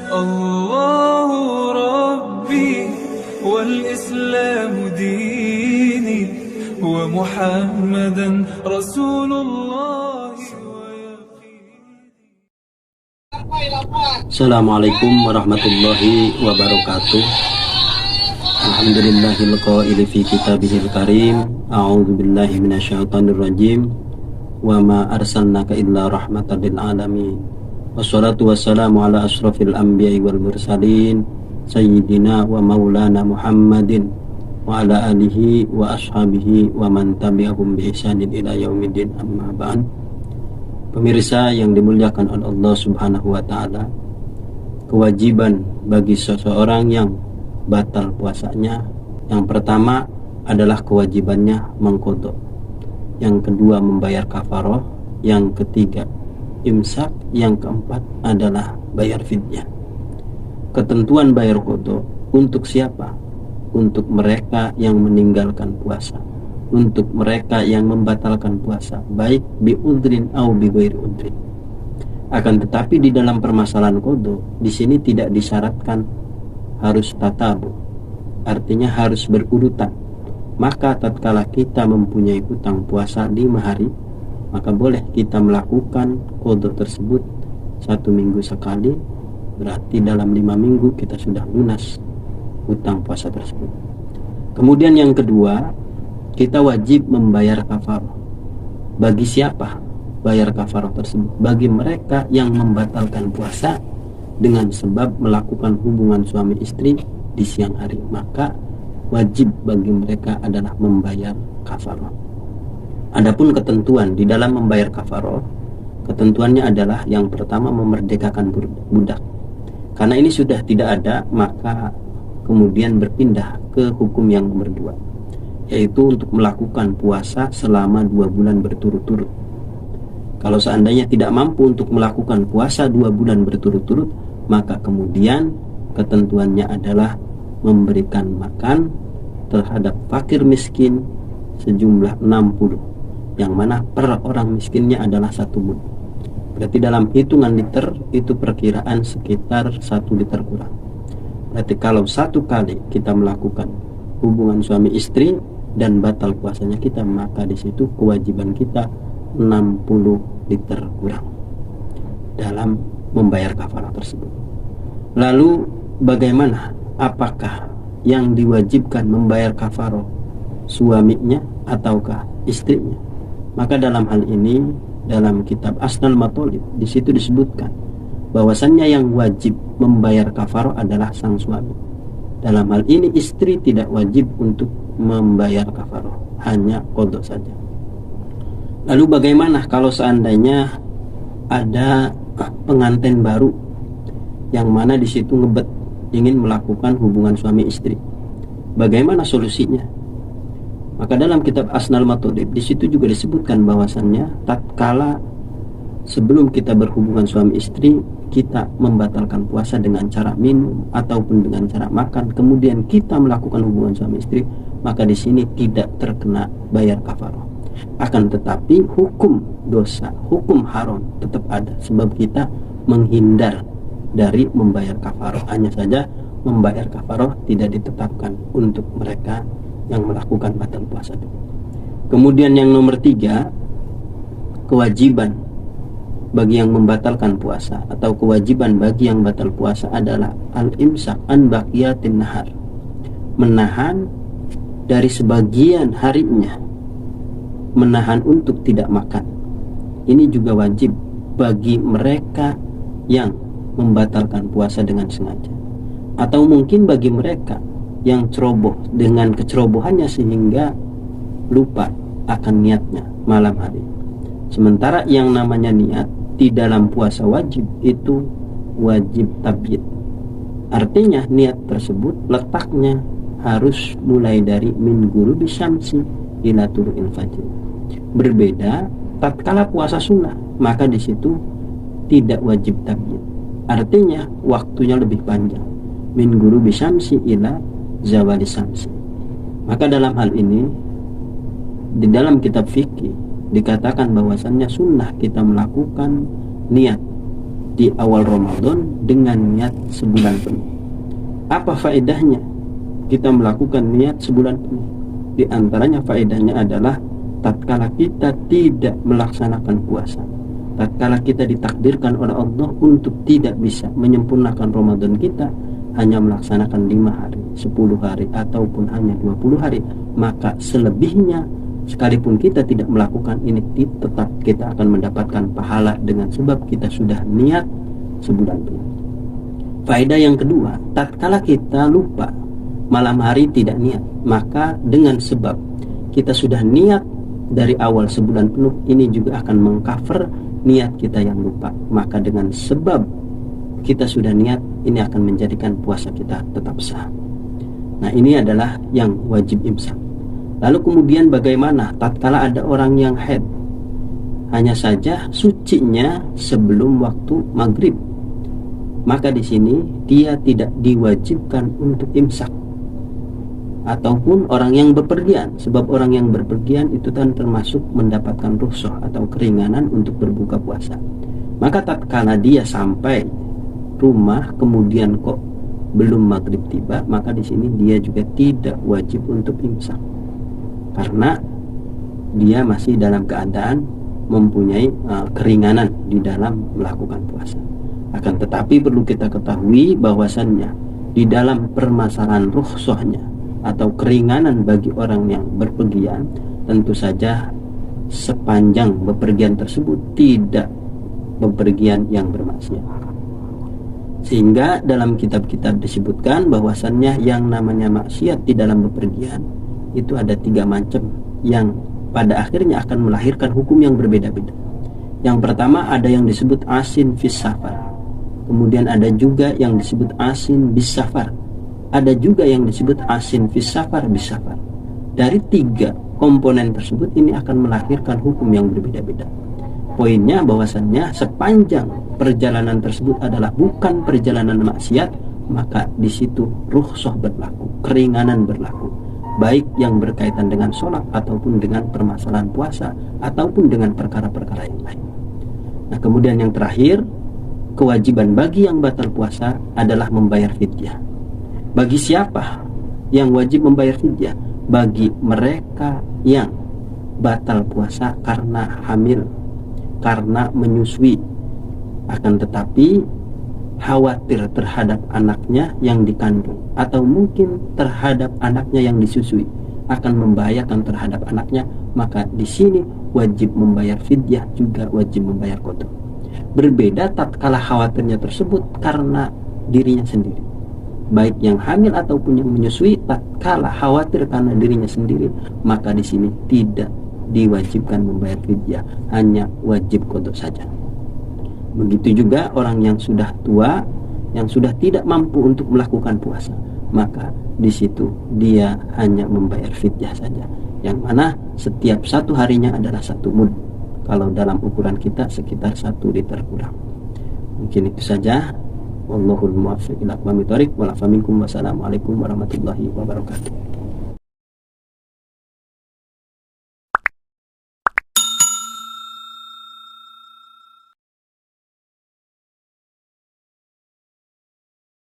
الله ربي والإسلام ديني ومحمدا رسول الله. Assalamualaikum warahmatullahi wabarakatuh. Alhamdulillahil qaili fi kitabihil karim. A'udzubillahi minasyaitonir rajim. Wa ma arsalnaka illa rahmatan lil alamin. Wassalatu wassalamu ala asrofil anbiya'i wal mursalin sayyidina wa maulana Muhammadin wa ala alihi wa ashabihi wa man tabi'ahum bi ihsanin ila yaumiddin, amma ba'd. Pemirsa yang dimuliakan oleh Allah Subhanahu wa taala, kewajiban bagi seseorang yang batal puasanya, yang pertama adalah kewajibannya mengqadha, yang kedua membayar kafarah, yang ketiga imsak, yang keempat adalah bayar fidyah. Ketentuan bayar qadha untuk siapa? Untuk mereka yang meninggalkan puasa, untuk mereka yang membatalkan puasa, baik bi udrin au bi ghairi udrin. Akan tetapi di dalam permasalahan qadha di sini tidak disyaratkan harus tatabu, artinya harus berurutan. Maka tatkala kita mempunyai hutang puasa 5 hari, maka boleh kita melakukan qadha tersebut 1 minggu sekali. Berarti dalam 5 minggu kita sudah lunas hutang puasa tersebut. Kemudian yang kedua, kita wajib membayar kafarah. Bagi siapa bayar kafarah tersebut? Bagi mereka yang membatalkan puasa dengan sebab melakukan hubungan suami istri di siang hari, maka wajib bagi mereka adalah membayar kafarah. Adapun ketentuan di dalam membayar kafarah, ketentuannya adalah yang pertama memerdekakan budak. Karena ini sudah tidak ada, maka kemudian berpindah ke hukum yang nomor 2, yaitu untuk melakukan puasa selama 2 bulan berturut-turut. Kalau seandainya tidak mampu untuk melakukan puasa 2 bulan berturut-turut, maka kemudian ketentuannya adalah memberikan makan terhadap fakir miskin sejumlah 60, yang mana per orang miskinnya adalah 1 mud. Berarti dalam hitungan liter itu perkiraan sekitar 1 liter kurang. Berarti kalau 1 kali kita melakukan hubungan suami istri dan batal puasanya kita, maka di situ kewajiban kita 60 liter kurang dalam membayar kafarah tersebut. Lalu bagaimana? Apakah yang diwajibkan membayar kafarah suaminya ataukah istrinya? Maka dalam hal ini, dalam kitab Asnal Matolib, di situ disebutkan bahwasannya yang wajib membayar kafarah adalah sang suami. Dalam hal ini istri tidak wajib untuk membayar kafarah, hanya qadha saja. Lalu bagaimana kalau seandainya ada pengantin baru yang mana di situ ngebet ingin melakukan hubungan suami istri? Bagaimana solusinya? Maka dalam kitab Asnal Matolib di situ juga disebutkan bahwasannya tatkala sebelum kita berhubungan suami istri, kita membatalkan puasa dengan cara minum ataupun dengan cara makan, kemudian kita melakukan hubungan suami istri, maka di sini tidak terkena bayar kafarah. Akan tetapi hukum dosa, hukum haram tetap ada, sebab kita menghindar dari membayar kafarah. Hanya saja membayar kafarah tidak ditetapkan untuk mereka yang melakukan batal puasa. Kemudian yang nomor 3, kewajiban bagi yang membatalkan puasa atau kewajiban bagi yang batal puasa adalah al-imsak an baqiyatin nahar, menahan dari sebagian harinya, menahan untuk tidak makan. Ini juga wajib bagi mereka yang membatalkan puasa dengan sengaja, atau mungkin bagi mereka yang ceroboh dengan kecerobohannya sehingga lupa akan niatnya malam hari. Sementara yang namanya niat di dalam puasa wajib itu wajib tabyid. Artinya niat tersebut letaknya harus mulai dari min ghurubi syamsi ila turu'il fajr. Berbeda tatkala puasa sunnah, maka di situ tidak wajib tabyid. Artinya waktunya lebih panjang, min ghurubi syamsi ila zawali syamsi. Maka dalam hal ini di dalam kitab fikih dikatakan bahwasannya sunnah kita melakukan niat di awal Ramadan dengan niat sebulan penuh. Apa faedahnya kita melakukan niat sebulan penuh? Di antaranya faedahnya adalah tatkala kita tidak melaksanakan puasa, tatkala kita ditakdirkan oleh Allah untuk tidak bisa menyempurnakan Ramadan kita, hanya melaksanakan 5 hari, 10 hari, ataupun hanya 20 hari, maka selebihnya sekalipun kita tidak melakukan ini, tetap kita akan mendapatkan pahala dengan sebab kita sudah niat sebulan penuh. Faedah yang kedua, tatkala kita lupa malam hari tidak niat, maka dengan sebab kita sudah niat dari awal sebulan penuh, ini juga akan mengcover niat kita yang lupa. Maka dengan sebab kita sudah niat, ini akan menjadikan puasa kita tetap sah. Nah, ini adalah yang wajib imsak. Lalu kemudian bagaimana tatkala ada orang yang haid? Hanya saja sucinya sebelum waktu maghrib, maka di sini dia tidak diwajibkan untuk imsak. Ataupun orang yang bepergian, sebab orang yang bepergian itu kan termasuk mendapatkan rukhsah atau keringanan untuk berbuka puasa. Maka tatkala dia sampai rumah kemudian kok belum maghrib tiba, maka di sini dia juga tidak wajib untuk imsak, karena dia masih dalam keadaan mempunyai keringanan di dalam melakukan puasa. Akan tetapi perlu kita ketahui bahwasannya di dalam permasalahan rukhsahnya atau keringanan bagi orang yang berpergian, tentu saja sepanjang bepergian tersebut tidak bepergian yang bermaksiat. Sehingga dalam kitab-kitab disebutkan bahwasannya yang namanya maksiat di dalam bepergian itu ada 3 macam yang pada akhirnya akan melahirkan hukum yang berbeda-beda. Yang pertama ada yang disebut asin fis safar, kemudian ada juga yang disebut asin bis safar, ada juga yang disebut asin fis safar bis safar. Dari 3 komponen tersebut ini akan melahirkan hukum yang berbeda-beda. Poinnya bahwasannya sepanjang perjalanan tersebut adalah bukan perjalanan maksiat, maka di situ rukhsah berlaku, keringanan berlaku, baik yang berkaitan dengan sholat ataupun dengan permasalahan puasa ataupun dengan perkara-perkara yang lain. Nah, kemudian yang terakhir, kewajiban bagi yang batal puasa adalah membayar fidyah. Bagi siapa yang wajib membayar fidyah? Bagi mereka yang batal puasa karena hamil, karena menyusui, akan tetapi khawatir terhadap anaknya yang dikandung, atau mungkin terhadap anaknya yang disusui akan membahayakan terhadap anaknya, maka di sini wajib membayar fidyah, juga wajib membayar qada. Berbeda tatkala khawatirnya tersebut karena dirinya sendiri. Baik yang hamil ataupun yang menyusui, tatkala khawatir karena dirinya sendiri, maka di sini tidak diwajibkan membayar fidyah, hanya wajib qada saja. Begitu juga orang yang sudah tua, yang sudah tidak mampu untuk melakukan puasa, maka di situ dia hanya membayar fidyah saja, yang mana setiap 1 harinya adalah 1 mud. Kalau dalam ukuran kita sekitar 1 liter kurang. Mungkin itu saja. Wallahul muwaffiq ila aqwamit thoriq. Wassalamualaikum warahmatullahi wabarakatuh.